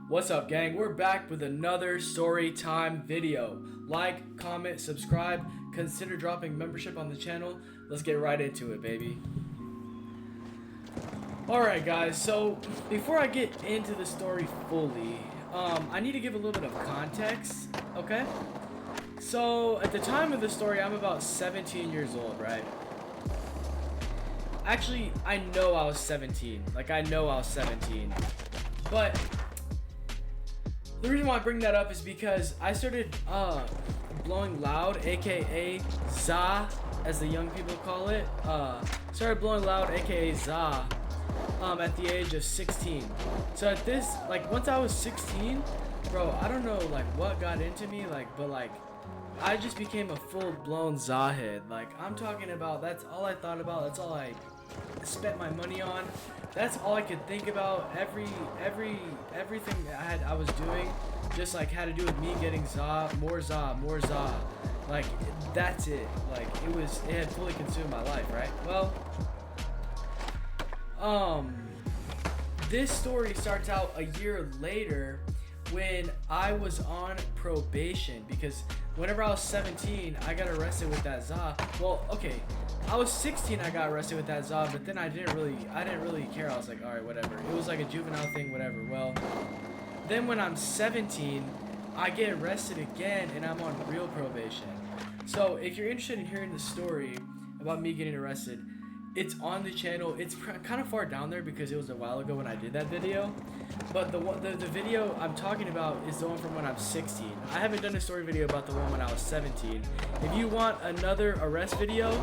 What's up, gang? We're back with another story time video. Like, comment, subscribe, consider dropping membership on the channel. Let's get right into it, baby. Alright guys, so before I get into the story fully, I need to give a little bit of context, okay? So at the time of the story, I'm about 17 years old, right? Actually, I know I was 17. Like, I know I was 17. But the reason why I bring that up is because I started blowing loud, aka za, as the young people call it. Started blowing loud, aka za, at the age of 16. So at this, like, once I was 16, bro, I don't know like what got into me, but I just became a full-blown za head. Like, I'm talking about, that's all I thought about, that's all I spent my money on. That's all I could think about. Everything I was doing just like had to do with me getting za, more za, more za. Like, that's it. Like, it had fully consumed my life, right? Well, this story starts out a year later when I was on probation, because whenever I was 17, I got arrested with that za. Well, okay, I was 16, I got arrested with that za, but then I didn't really care. I was like, all right, whatever. It was like a juvenile thing, whatever. Well, then when I'm 17, I get arrested again, and I'm on real probation. So if you're interested in hearing the story about me getting arrested, it's on the channel. It's kind of far down there because it was a while ago when I did that video. But the video I'm talking about is the one from when I'm 16. I haven't done a story video about the one when I was 17. If you want another arrest video,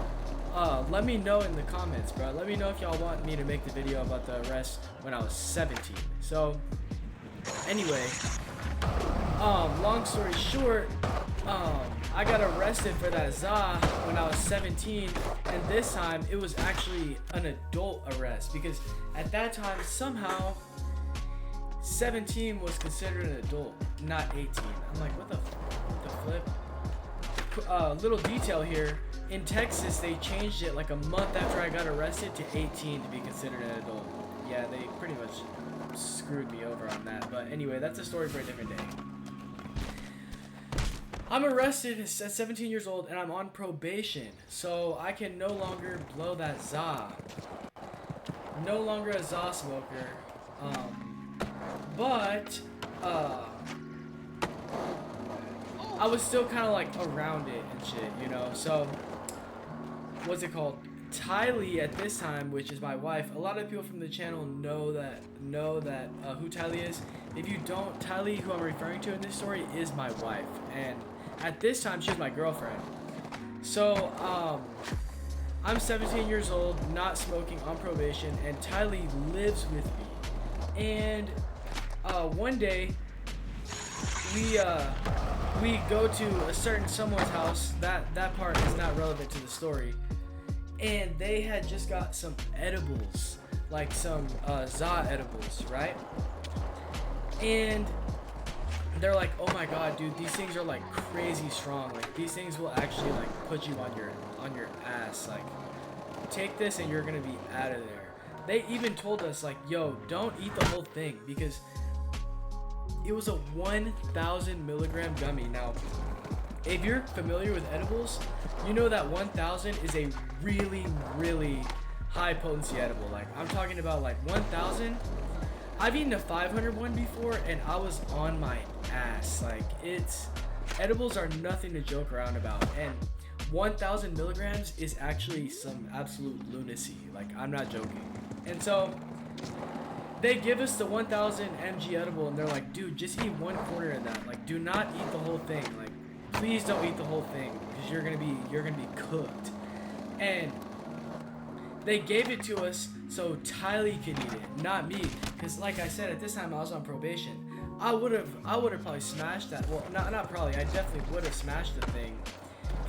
let me know in the comments, bro. Let me know if y'all want me to make the video about the arrest when I was 17. So, anyway, long story short, I got arrested for that za when I was 17, and this time it was actually an adult arrest, because at that time somehow 17 was considered an adult, not 18. I'm like, what the flip? Little detail here. In Texas, they changed it like a month after I got arrested to 18 to be considered an adult. Yeah, they pretty much screwed me over on that. But anyway, that's a story for a different day. I'm arrested at 17 years old, and I'm on probation, so I can no longer blow that za. No longer a za smoker. But I was still kind of like around it and shit, you know. So, what's it called? Tylee at this time, which is my wife. A lot of people from the channel know that who Tylee is. If you don't, Tylee, who I'm referring to in this story, is my wife, and at this time she was my girlfriend. So I'm 17 years old, not smoking, on probation, and Tylee lives with me. And one day we go to a certain someone's house. That part is not relevant to the story. And they had just got some edibles, like some za edibles, right? And they're like, oh my god, dude, these things are like crazy strong. Like, these things will actually like put you on your ass. Like, take this and you're gonna be out of there. They even told us, like, yo, don't eat the whole thing, because it was a 1,000 milligram gummy. Now, if you're familiar with edibles, you know that 1,000 is a really, really high potency edible. Like, I'm talking about like 1,000. I've eaten a 500 one before, and I was on my ass. Like, edibles are nothing to joke around about, and 1,000 milligrams is actually some absolute lunacy. Like, I'm not joking. And so they give us the 1,000 mg edible, and they're like, dude, just eat 1/4 of that. Like, do not eat the whole thing. Like, please don't eat the whole thing, because you're gonna be cooked. And they gave it to us so Tylee could eat it, not me, because like I said, at this time I was on probation. I would have probably smashed that. Well, not probably. I definitely would have smashed the thing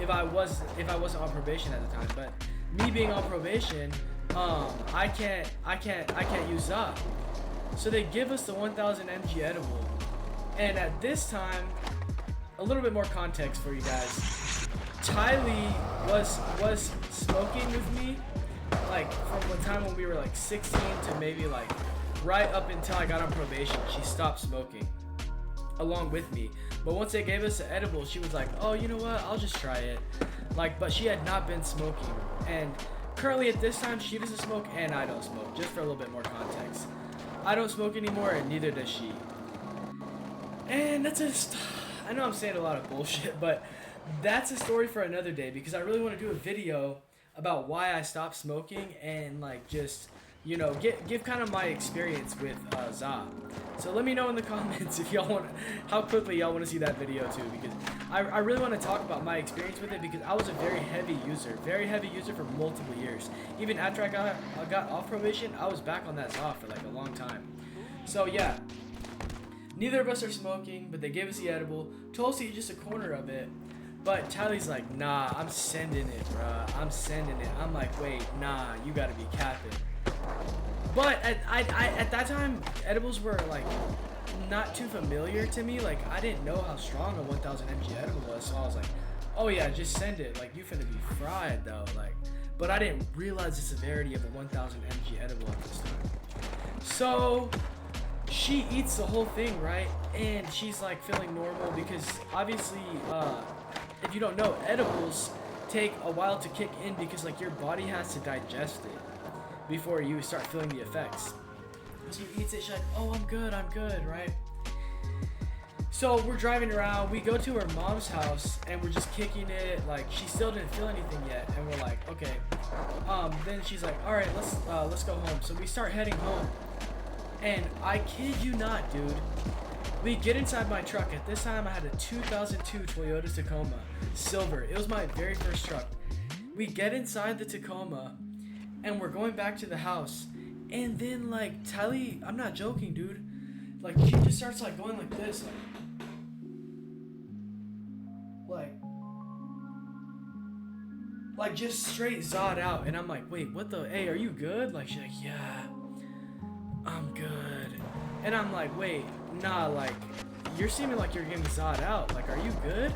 if I wasn't on probation at the time. But me being on probation, I can't use za. So they give us the 1,000 mg edible, and at this time, a little bit more context for you guys. Tylee was smoking with me, like, from the time when we were like 16 to maybe like right up until I got on probation. She stopped smoking along with me. But once they gave us the edible, she was like, oh, you know what? I'll just try it. Like, but she had not been smoking. And currently at this time, she doesn't smoke and I don't smoke. Just for a little bit more context. I don't smoke anymore and neither does she. And that's just, I know I'm saying a lot of bullshit, but that's a story for another day because I really want to do a video about why I stopped smoking and like just, you know, give kind of my experience with 𝐂𝐑. So let me know in the comments if y'all want, how quickly y'all want to see that video too, because I really want to talk about my experience with it because I was a very heavy user for multiple years. Even after I got off probation, I was back on that 𝐂𝐑 for like a long time. So yeah, neither of us are smoking, but they gave us the edible, told us to eat just a corner of it. But Tylee's like, nah, I'm sending it, bruh. I'm sending it. I'm like, wait, nah, you gotta be capping. But at that time, edibles were like not too familiar to me. Like I didn't know how strong a 1000 mg edible was, so I was like, oh yeah, just send it. Like you finna be fried though. Like, but I didn't realize the severity of a 1000 mg edible at this time. So she eats the whole thing, right? And she's like feeling normal because obviously, if you don't know, edibles take a while to kick in because like your body has to digest it before you start feeling the effects. So she eats it, she's like, oh, I'm good, right? So we're driving around, we go to her mom's house and we're just kicking it, like she still didn't feel anything yet, and we're like, okay. Then she's like, all right, let's go home. So we start heading home, and I kid you not, dude, we get inside my truck. At this time I had a 2002 Toyota Tacoma silver. It was my very first truck. We get inside the Tacoma and we're going back to the house, and then like Tylee, I'm not joking, dude, like she just starts like going like this, like just straight 𝐂𝐑 out, and I'm like, wait, what the, hey, are you good? Like she's like, yeah, I'm good. And I'm like, wait, nah, like you're seeming like you're getting 𝐂𝐑 out, like are you good?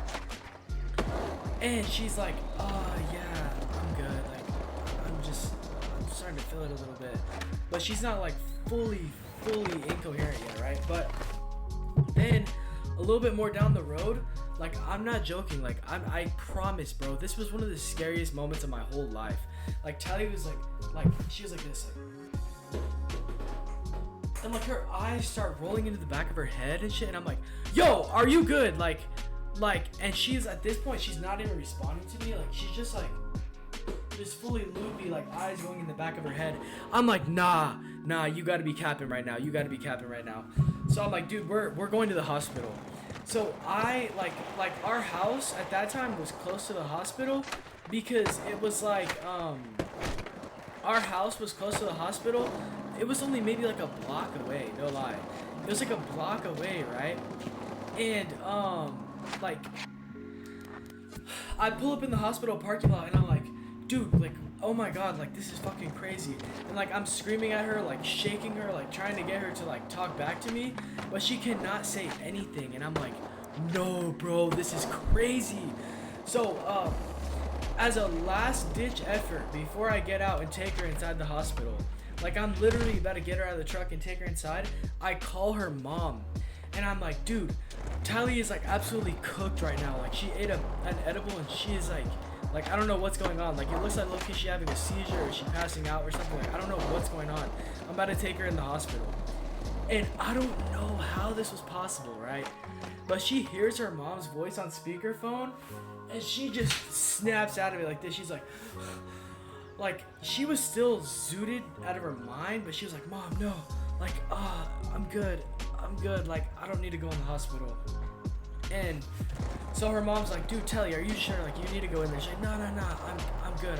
And she's like, yeah, I'm good, like I'm starting to feel it a little bit, but she's not like fully incoherent yet, right? But then a little bit more down the road, like I'm not joking, like I promise, bro, this was one of the scariest moments of my whole life. Like Tylee was like she was like this, like, and like her eyes start rolling into the back of her head and shit, and I'm like, yo, are you good? Like, and she's at this point, she's not even responding to me, like she's just like just fully loopy, like eyes going in the back of her head. I'm like, nah, you gotta be capping right now. So I'm like, dude, we're going to the hospital. So I like our house at that time was close to the hospital because it was like our house was close to the hospital. It was only maybe like a block away, no lie. It was like a block away, right? And like I pull up in the hospital parking lot and I'm like, dude, like, oh my god, like this is fucking crazy. And like I'm screaming at her, like shaking her, like trying to get her to like talk back to me, but she cannot say anything. And I'm like, no, bro, this is crazy. So as a last ditch effort, before I get out and take her inside the hospital, like I'm literally about to get her out of the truck and take her inside, I call her mom and I'm like, dude, Tylee is like absolutely cooked right now. Like she ate an edible and she is like I don't know what's going on. Like it looks like low-key she having a seizure or she passing out or something. Like I don't know what's going on. I'm about to take her in the hospital. And I don't know how this was possible, right? But she hears her mom's voice on speakerphone and she just snaps out of it like this. She's like she was still zooted out of her mind, but she was like, Mom, no, like, I'm good. Like, I don't need to go in the hospital. And so her mom's like, dude, Tylee, are you sure? Like, you need to go in there. She's like, no, I'm good.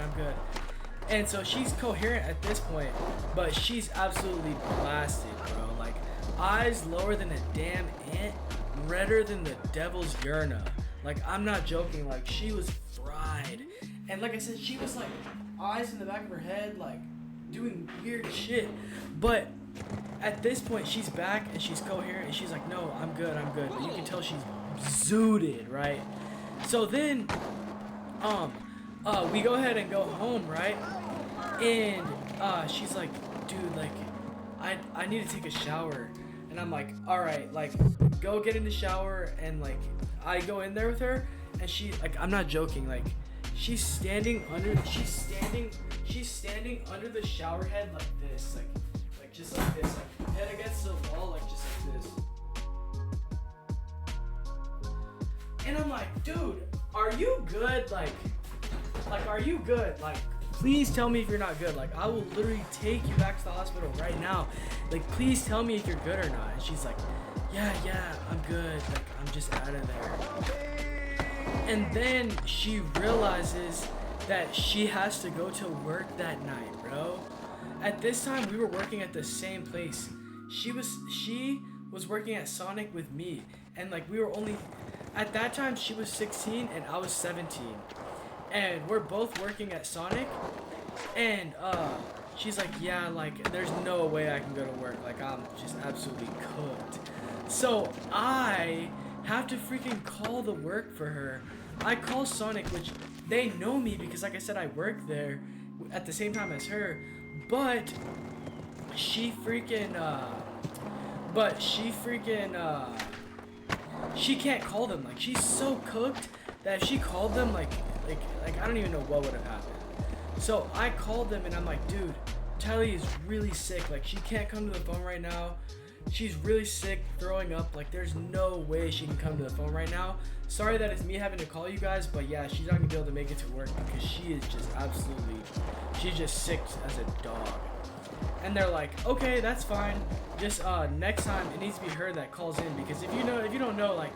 And so she's coherent at this point, but she's absolutely blasted, bro. Like, eyes lower than a damn ant, redder than the devil's urna. Like, I'm not joking. Like, she was fried. And like I said, she was like, eyes in the back of her head, like, doing weird shit. But at this point, she's back and she's coherent and she's like, no, I'm good. But you can tell she's zooted, right? So then, we go ahead and go home, right? And she's like, dude, like, I need to take a shower. And I'm like, all right, like, go get in the shower. And like, I go in there with her, and she, like, I'm not joking, like, she's standing under the shower head like this, like just like this, like head against the wall, like just like this. And I'm like, dude, are you good? Like, are you good? Like, please tell me if you're not good. Like, I will literally take you back to the hospital right now. Like, please tell me if you're good or not. And she's like, yeah, I'm good. Like, I'm just out of there. And then she realizes that she has to go to work that night, bro. At this time, we were working at the same place. She was working at Sonic with me. And like, we were only, at that time, she was 16 and I was 17. And we're both working at Sonic. And she's like, yeah, like, there's no way I can go to work. Like, I'm just absolutely cooked. So I have to freaking call the work for her. I call Sonic, which they know me because, like I said, I work there at the same time as her. But she can't call them. Like, she's so cooked that if she called them, like I don't even know what would have happened. So I called them and I'm like, dude, Tylee is really sick. Like, she can't come to the phone right now. She's really sick, throwing up. Like, there's no way she can come to the phone right now. Sorry that it's me having to call you guys, but yeah, she's not gonna be able to make it to work because she is just she's just sick as a dog. And they're like, okay, that's fine. Just next time it needs to be her that calls in, because if you don't know, like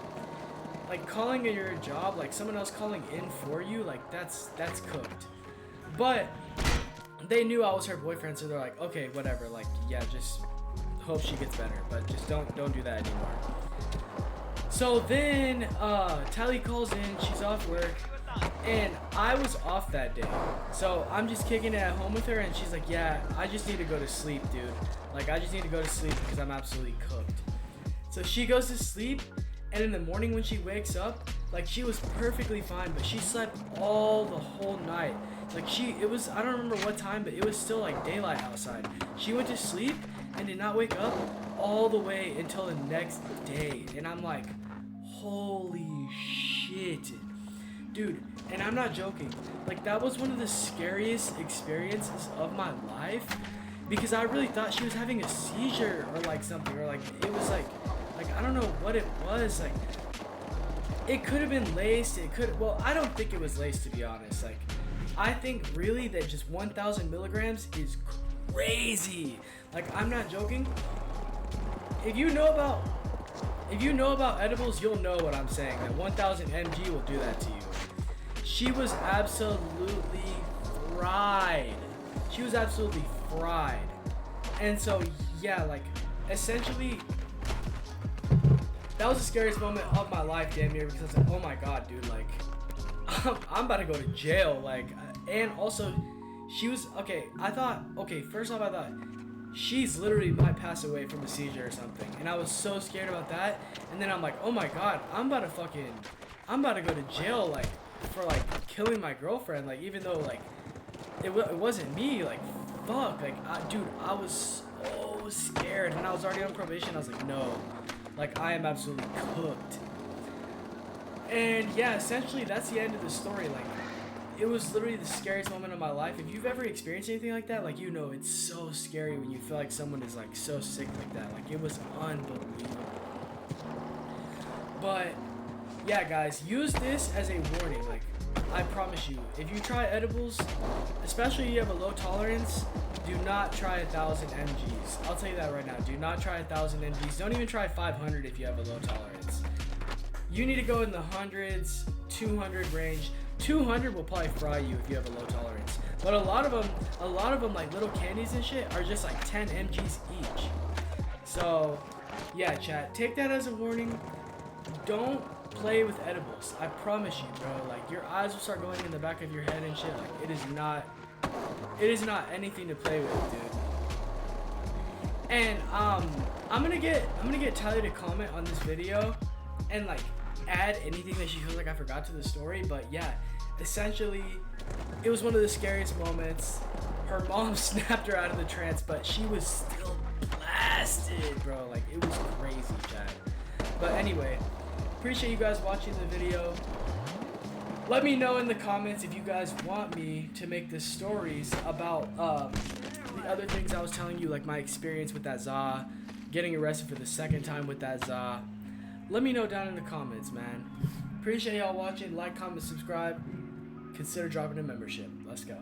calling at your job, like someone else calling in for you, like that's cooked. But they knew I was her boyfriend, so they're like, okay, whatever. Like, yeah, just hope she gets better, but just don't do that anymore. So then Tylee calls in, she's off work, and I was off that day. So I'm just kicking it at home with her, and she's like, yeah, I just need to go to sleep, dude. Like, I just need to go to sleep because I'm absolutely cooked. So she goes to sleep, and in the morning when she wakes up, like, she was perfectly fine, but she slept all the whole night. Like, it was, I don't remember what time, but it was still like daylight outside. She went to sleep and did not wake up all the way until the next day. And I'm like, holy shit, dude. And I'm not joking, like, that was one of the scariest experiences of my life, because I really thought she was having a seizure or like something, or like it was like I don't know what it was. Like, it could have been laced, well, I don't think it was laced, to be honest. Like, I think really that just 1,000 milligrams is crazy. Like, I'm not joking. If you know about edibles, you'll know what I'm saying. That 1,000 mg will do that to you. She was absolutely fried. And so, yeah, like, essentially, that was the scariest moment of my life, damn near, because I was like, oh my god, dude, like, I'm about to go to jail. Like, and also, she was, first off, I thought she's literally might pass away from a seizure or something, and I was so scared about that. And then I'm like, oh my god, I'm about to go to jail, like, for like killing my girlfriend, like, even though like it wasn't me. Like, fuck, like, dude, I was so scared, and I was already on probation. I was like, no, like, I am absolutely cooked. And yeah, essentially that's the end of the story. Like, it was literally the scariest moment of my life. If you've ever experienced anything like that, like, you know, it's so scary when you feel like someone is like so sick like that. Like, it was unbelievable. But yeah, guys, use this as a warning. Like, I promise you, if you try edibles, especially if you have a low tolerance, do not try 1,000 mgs. I'll tell you that right now. Do not try 1,000 mgs. Don't even try 500 if you have a low tolerance. You need to go in the hundreds, 200 range. 200 will probably fry you if you have a low tolerance. But a lot of them, like little candies and shit, are just like 10 mgs each. So yeah, chat, take that as a warning. Don't play with edibles. I promise you, bro. Like, your eyes will start going in the back of your head and shit. Like, it is not anything to play with, dude. And I'm gonna get Tylee to comment on this video and like add anything that she feels like I forgot to the story. But yeah, essentially, it was one of the scariest moments. Her mom snapped her out of the trance, but she was still blasted, bro. Like, it was crazy, Jack. But anyway, appreciate you guys watching the video. Let me know in the comments if you guys want me to make the stories about the other things I was telling you, like my experience with that za, getting arrested for the second time with that za. Let me know down in the comments, man. Appreciate y'all watching. Like, comment, subscribe. Consider dropping a membership. Let's go.